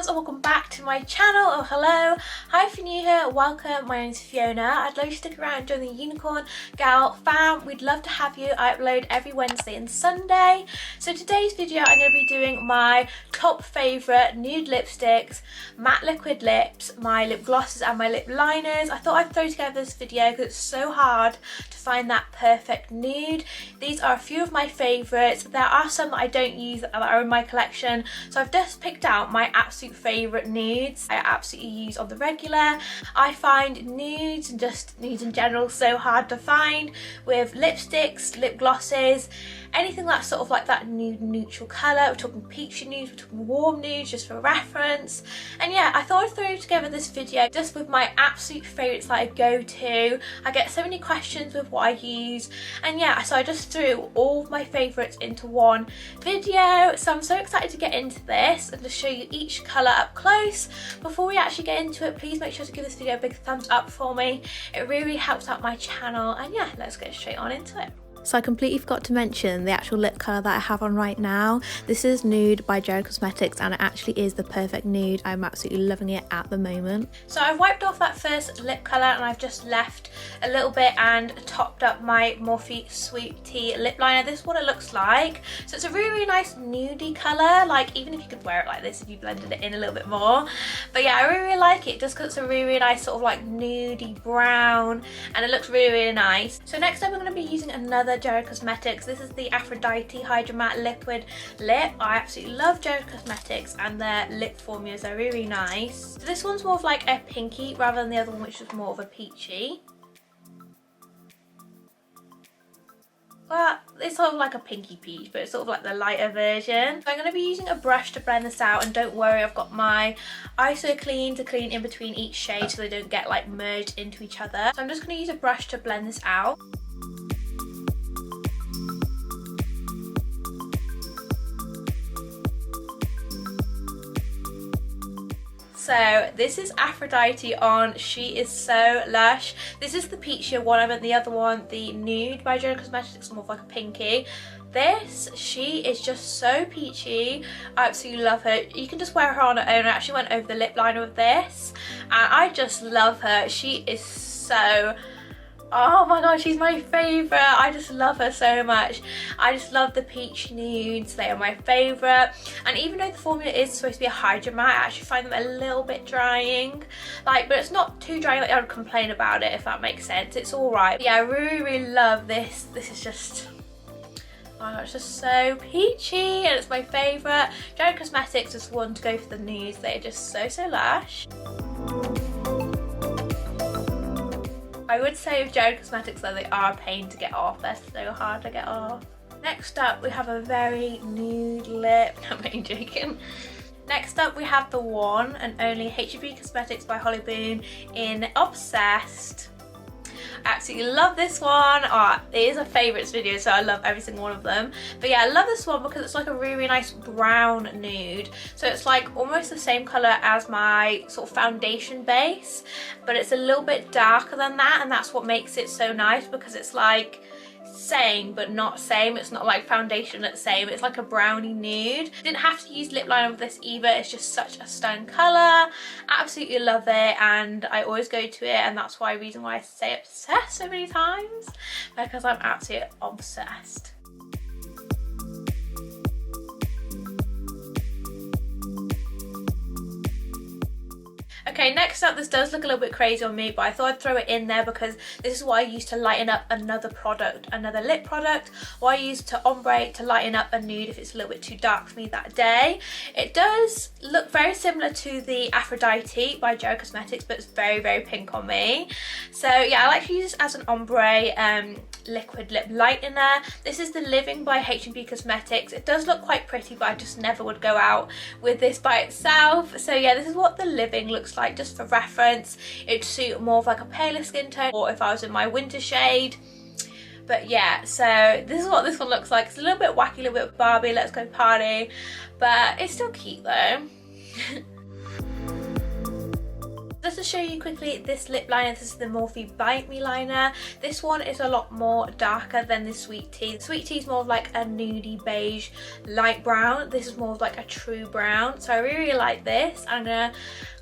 and welcome back to my channel. Oh hello, hi if you're new here, welcome. My name's Fiona. I'd love you to stick around and join the Unicorn Gal fam. We'd love to have you. I upload every Wednesday and Sunday. So today's video I'm going to be doing my top favourite nude lipsticks, matte liquid lips, my lip glosses and my lip liners. I thought I'd throw together this video because it's so hard to find that perfect nude. These are a few of my favourites. There are some that I don't use that are in my collection, so I've just picked out my absolute favourite nudes I absolutely use on the regular. I find nudes and just nudes in general so hard to find with lipsticks, lip glosses, anything that's sort of like that nude neutral colour. We're talking peachy nudes, we're talking warm nudes, just for reference. And yeah, I thought I'd throw together this video just with my absolute favourites that I go to. I get so many questions with what I use, and yeah, so I just threw all of my favourites into one video. So I'm so excited to get into this and to show you each colour up close. Before we actually get into it, please make sure to give this video a big thumbs up for me. It really helps out my channel, and yeah, let's get straight on into it. So I completely forgot to mention the actual lip colour that I have on right now. This is Nude by Jared Cosmetics, and it actually is the perfect nude. I'm absolutely loving it at the moment. So I've wiped off that first lip colour and I've just left a little bit and topped up my Morphe Sweet Tea lip liner. This is what it looks like. So it's a really, really nice nudie colour, like even if you could wear it like this if you blended it in a little bit more. But yeah, I really, really like it just because it's a really, really nice sort of like nudie brown, and it looks really, really nice. So next up I'm going to be using another Jared Cosmetics. This is the Aphrodite Hydra Matte Liquid Lip. I absolutely love Jared Cosmetics and their lip formulas. They're really nice. So this one's more of like a pinky rather than the other one, which was more of a peachy. Well, it's sort of like a pinky peach, but it's sort of like the lighter version. So I'm going to be using a brush to blend this out, and don't worry, I've got my ISO clean to clean in between each shade so they don't get like merged into each other. So I'm just going to use a brush to blend this out. So this is Aphrodite on. She is so lush. This is the peachier one. I meant the other one, the Nude by Jared Cosmetics, more of like a pinky. This, she is just so peachy. I absolutely love her. You can just wear her on her own. I actually went over the lip liner with this, and I just love her. She is so... oh my god, she's my favourite. I just love her so much. I just love the peach nudes. They are my favourite. And even though the formula is supposed to be a Hydra matte, I actually find them a little bit drying. Like, but it's not too drying like I would complain about it, if that makes sense. It's alright. Yeah, I really, really love this. This is just... oh my god, it's just so peachy and it's my favourite. Jared Cosmetics is one to go for the nudes. They're just so, so lush. I would say with Jared Cosmetics though, they are a pain to get off. They're so hard to get off. Next up we have a very nude lip. I'm only joking. Next up we have the one and only Hydra Cosmetics by Boone in Obsessed. I absolutely love this one. Oh, it is a favourites video, so I love every single one of them. But yeah, I love this one because it's like a really, really nice brown nude. So it's like almost the same colour as my sort of foundation base, but it's a little bit darker than that, and that's what makes it so nice because it's like same but not same. It's not like foundation that's same. It's like a brownie nude. Didn't have to use lip liner with this either. It's just such a stunning colour. Absolutely love it, and I always go to it, and that's why reason why I say obsessed so many times, because I'm absolutely obsessed. Okay, next up, this does look a little bit crazy on me, but I thought I'd throw it in there because this is what I use to lighten up another product, another lip product, or I use to ombre to lighten up a nude if it's a little bit too dark for me that day. It does look very similar to the Aphrodite by Jared Cosmetics, but it's very, very pink on me. So yeah, I like to use this as an ombre liquid lip lightener. This is the Living by H&B Cosmetics. It does look quite pretty, but I just never would go out with this by itself. So yeah, this is what the Living looks like, just for reference. It'd suit more of like a paler skin tone, or if I was in my winter shade. But yeah, so this is what this one looks like. It's a little bit wacky, a little bit Barbie, let's go party, but it's still cute though. Just to show you quickly this lip liner, this is the Morphe Bite Me liner. This one is a lot more darker than the Sweet Tea. The Sweet Tea is more of like a nudie beige light brown. This is more of like a true brown. So I really like this. I'm gonna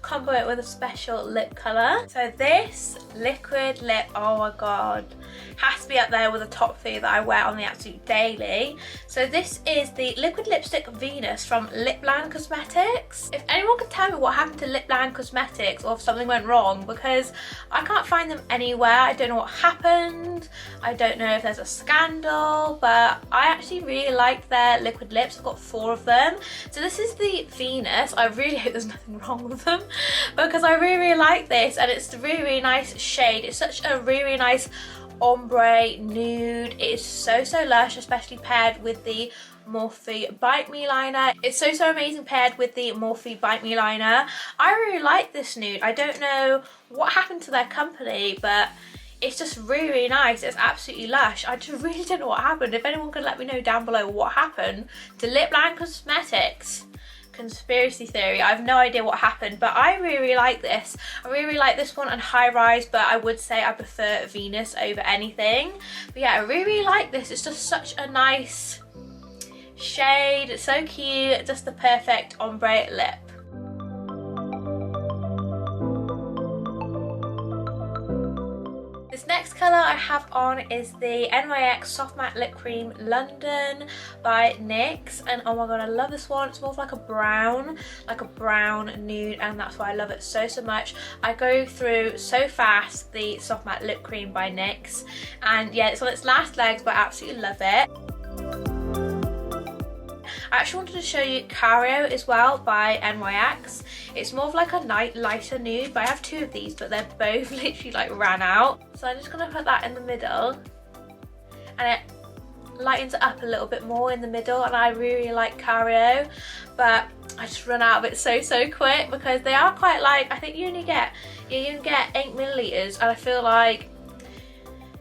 combo it with a special lip colour. So this liquid lip, oh my god, has to be up there with the top 3 that I wear on the absolute daily. So this is the Liquid Lipstick Venus from Lipland Cosmetics. If anyone could tell me what happened to Lipland Cosmetics or if something went wrong, because I can't find them anywhere. I don't know what happened. I don't know if there's a scandal, but I actually really liked their liquid lips. I've got 4 of them. So this is the Venus. I really hope there's nothing wrong with them because I really like this, and it's a really nice shade. It's such a really nice ombre nude. It is so lush, especially paired with the Morphe Bite Me liner. It's so amazing paired with the Morphe Bite Me liner. I really like this nude. I don't know what happened to their company, but it's just really nice. It's absolutely lush. I just really don't know what happened. If anyone could let me know down below what happened to Lipland Cosmetics. Conspiracy theory, I have no idea what happened, but I really like this. I really like this one and High Rise, but I would say I prefer Venus over anything. But yeah, I really like this. It's just such a nice shade. It's so cute. Just the perfect ombre lip. This next colour I have on is the NYX Soft Matte Lip Cream London by NYX, and oh my god, I love this one. It's more of like a brown nude, and that's why I love it so much. I go through so fast the Soft Matte Lip Cream by NYX, and yeah, it's on its last legs, but I absolutely love it. I actually wanted to show you Cario as well by NYX. It's more of like a lighter nude, but I have 2 of these, but they're both literally like ran out. So I'm just going to put that in the middle, and it lightens it up a little bit more in the middle, and I really like Cario, but I just run out of it so quick because they are quite light. I think you only get 8 millilitres, and I feel like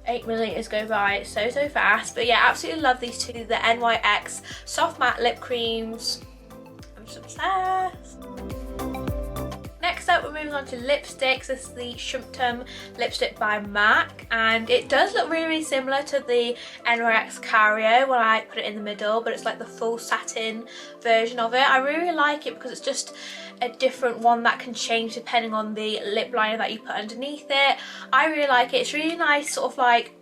8 millilitres go by so fast. But yeah, absolutely love these 2, the NYX Soft Matte Lip Creams. I'm just obsessed. Next up, we're moving on to lipsticks. This is the Shrimptum lipstick by MAC, and it does look really similar to the NYX Cario when I put it in the middle, but it's like the full satin version of it. I really like it because it's just a different one that can change depending on the lip liner that you put underneath it. I really like it. It's really nice, sort of like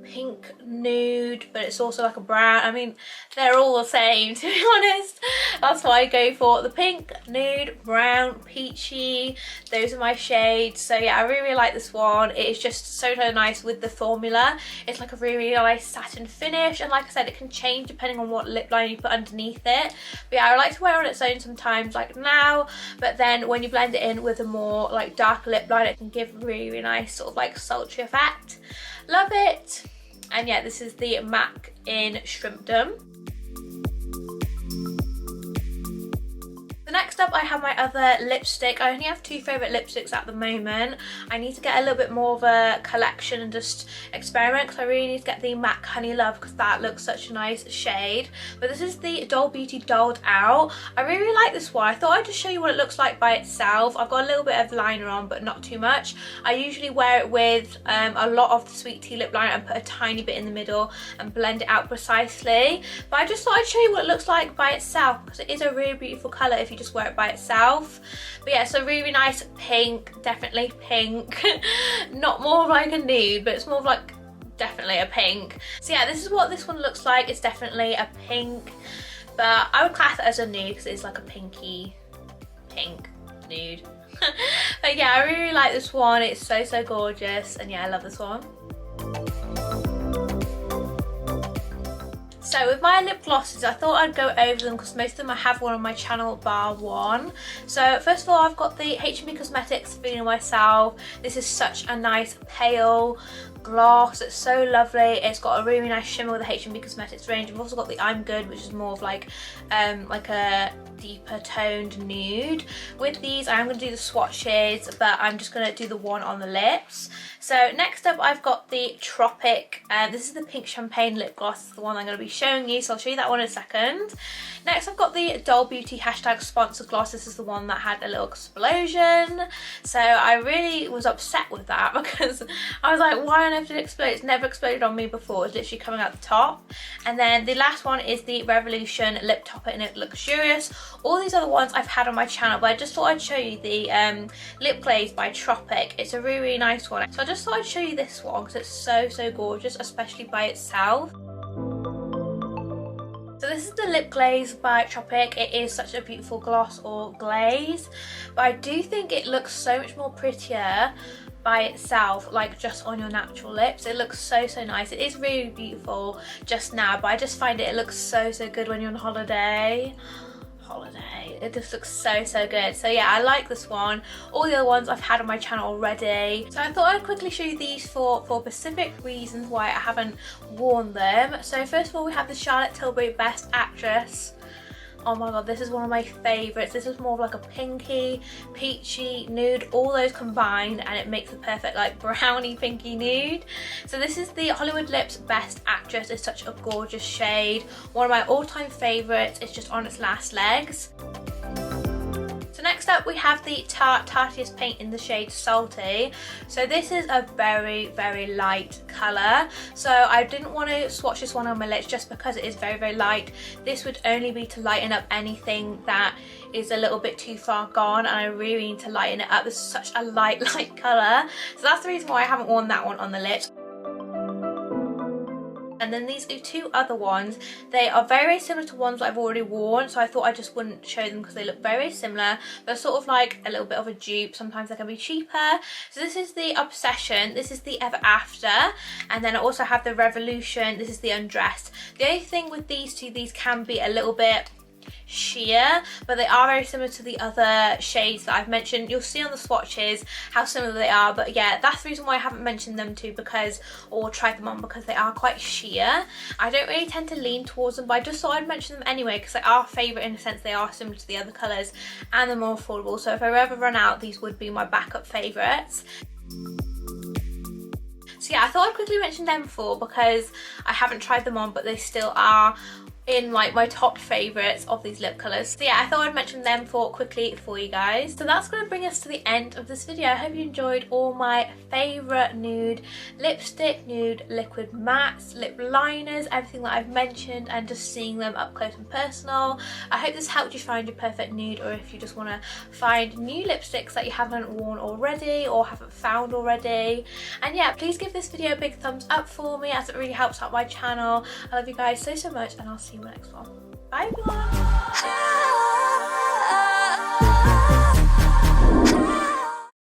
pink nude, but it's also like a brown. I mean, they're all the same, to be honest. That's what I go for. The pink, nude, brown, peachy. Those are my shades. So yeah, I really like this one. It is just so nice with the formula. It's like a really nice satin finish, and like I said, it can change depending on what lip liner you put underneath it. But yeah, I like to wear it on its own sometimes, like now, but then when you blend it in with a more like darker lip liner, it can give a really nice sort of like sultry effect. Love it. And yeah, this is the MAC in Shrimptum. Next up, I have my other lipstick. I only have 2 favourite lipsticks at the moment. I need to get a little bit more of a collection and just experiment, because I really need to get the MAC Honey Love, because that looks such a nice shade. But this is the Doll Beauty Dolled Out. I really like this one. I thought I'd just show you what it looks like by itself. I've got a little bit of liner on, but not too much. I usually wear it with a lot of the Sweet Tea lip liner and put a tiny bit in the middle and blend it out precisely. But I just thought I'd show you what it looks like by itself, because it is a really beautiful colour if you just wear it by itself. But yeah, so really nice pink, definitely pink. Not more of like a nude, but it's more of like definitely a pink. So yeah, this is what this one looks like. It's definitely a pink, but I would class it as a nude because it's like a pinky pink nude. But yeah, I really like this one. It's so gorgeous, and yeah, I love this one. So with my lip glosses, I thought I'd go over them because most of them I have one on my channel bar one. So first of all, I've got the H&B Cosmetics Feeling Myself. This is such a nice pale gloss. It's so lovely. It's got a really nice shimmer with the H&B Cosmetics range. I've also got the I'm Good, which is more of like a deeper toned nude. With these, I am going to do the swatches, but I'm just going to do the one on the lips. So next up, I've got the Tropic. This is the pink champagne lip gloss, the one I'm going to be showing you, so I'll show you that one in a second. Next I've got the Doll Beauty hashtag sponsored gloss. This is the one that had a little explosion. So I really was upset with that because I was like, why on earth did it explode? It's never exploded on me before. It's literally coming out the top. And then the last one is the Revolution Lip Topper in it Luxurious. All these other ones I've had on my channel, but I just thought I'd show you the Lip Glaze by Tropic. It's a really, really nice one. So I just thought I'd show you this one because it's so, so gorgeous, especially by itself. So this is the Lip Glaze by Tropic. It is such a beautiful gloss or glaze, but I do think it looks so much more prettier by itself, like just on your natural lips. It looks so, so nice. It is really beautiful just now, but I just find it looks so, so good when you're on holiday. It just looks so, so good. So yeah, I like this one. All the other ones I've had on my channel already. So I thought I'd quickly show you these for specific reasons why I haven't worn them. So first of all, we have the Charlotte Tilbury Best Actress. Oh my god, this is one of my favourites. This is more of like a pinky, peachy, nude, all those combined, and it makes the perfect like brownie pinky nude. So this is the Hollywood Lips Best Actress. It's such a gorgeous shade. One of my all-time favourites. It's just on its last legs. So next up we have the Tarte Tarteist paint in the shade Salty. So this is a very, very light colour. So I didn't want to swatch this one on my lips just because it is very, very light. This would only be to lighten up anything that is a little bit too far gone, and I really need to lighten it up. This is such a light colour. So that's the reason why I haven't worn that one on the lips. And then these are two other ones. They are very, very similar to ones that I've already worn, so I thought I just wouldn't show them because they look very similar. They're sort of like a little bit of a dupe. Sometimes they can be cheaper. So this is the Obsession, this is the Ever After, and then I also have the Revolution, this is the Undressed. The only thing with these two, these can be a little bit sheer, but they are very similar to the other shades that I've mentioned. You'll see on the swatches how similar they are, but yeah, that's the reason why I haven't mentioned them too, because, or tried them on, because they are quite sheer. I don't really tend to lean towards them, but I just thought I'd mention them anyway because they are favourite in a sense. They are similar to the other colours and they're more affordable, so if I ever run out, these would be my backup favourites. So yeah, I thought I'd quickly mention them before because I haven't tried them on, but they still are in like my top favourites of these lip colours. So yeah, I thought I'd mention them quickly for you guys. So that's going to bring us to the end of this video. I hope you enjoyed all my favourite nude lipstick, nude liquid mattes, lip liners, everything that I've mentioned, and just seeing them up close and personal. I hope this helped you find your perfect nude, or if you just want to find new lipsticks that you haven't worn already or haven't found already. And yeah, please give this video a big thumbs up for me, as it really helps out my channel. I love you guys so, so much, and I'll see you in the next one. Bye everyone!